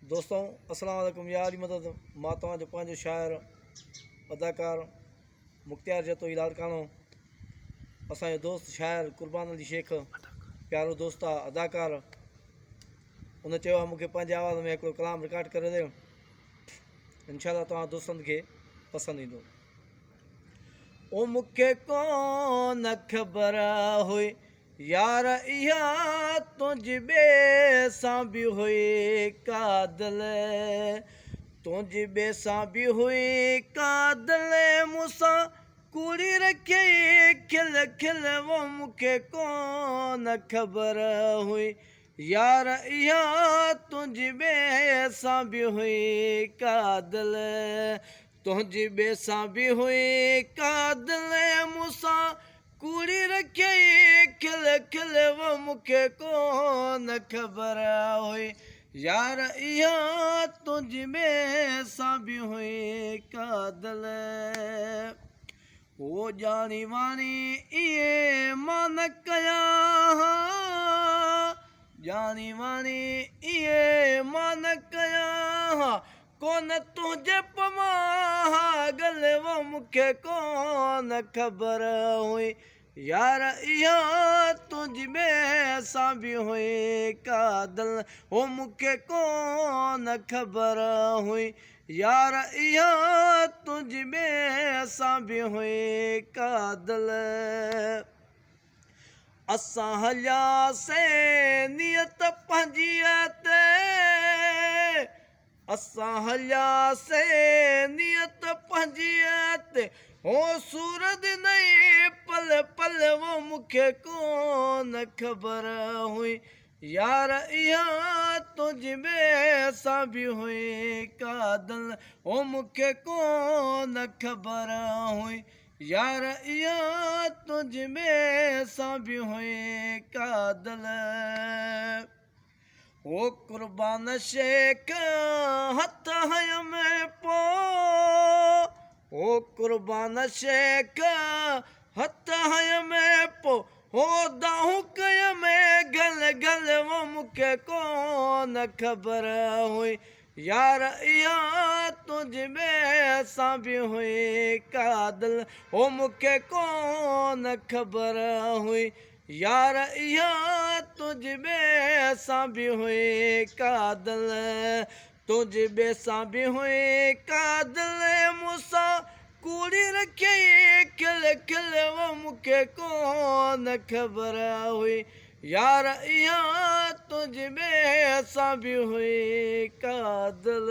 दोस्तों अस्सलाम वालेकुम। यार मदद मां तव्हांजो पंहिंजो शाइर अदाकार मुख्तियार जतो इलादकानो असांजो दोस्त शाइर कुर्बान अली शेख प्यारो दोस्त आहे अदाकार। उन चयो आहे मूंखे पंहिंजे आवाज़ में हिकिड़ो कलाम रिकॉर्ड करे ॾियो, इंशाअल्लाह तव्हां दोस्तनि खे पसंदि ईंदो। ओ मूंखे कोन ख़बर हुई यार इहा तुंहिंजी ॿिए सां बि हुई कादल, तुंहिंजी ॿिए सां बि हुई कादल, मूंसां कूड़ी रखी खिल खिल। वो मूंखे कोन ख़बर हुई यार इहा तुंहिंजी ॿिए सां बि हुई कादल, तुंहिंजी ॿिए सां बि हुई कादल, मूंसां कूड़ी रखी खिल खिल। वो मूंखे कोन ख़बर हुई यार इहा तुंहिंजी ॿिए सां बि हुई कादल। ओ ॼाणी वाणी इहे मां न कयां, ॼाणी वाणी इहे मां न कयां, कोन तुंहिंजे पमां गल। वो मूंखे कोन ख़बर हुई यार इहा तुंहिंजी ॿिए सां बि हुई कादल। हो मूंखे कोन ख़बर हुई यार इहा तुंहिंजी ॿिए सां बि हुई कादल। असां हलियासीं नियत पंहिंजी ते, असां हलियासीं नियत पंहिंजी ते, हो सूरत नहीं पल पल। वो मूंखे कोन ख़बर हुई यार इहा तुंहिंजी ॿिए सां बि हुई कादल। हो मूंखे कोन ख़बर हुई यार इहा तुंहिंजी ॿिए सां बि हुई कादल। ओ कुर्बान शेख हथ हय में पो, ओ कुर्बान शेख हथ हय में पो, हो दाहूं कय में गल गल। वो मूंखे कोन ख़बर हुई यार इहा तुंहिंजी ॿिए सां बि हुई कादल। हो मूंखे कोन ख़बर हुई यार इहा तुंहिंजी ॿिए सां बि हुई कादल, तुंहिंजी ॿिए सां बि हुई कादल, मूंसां कूड़ी रखी खिल खिल। वो मूंखे कोन ख़बर हुई यार इहा तुंहिंजी ॿिए सां बि हुई कादल।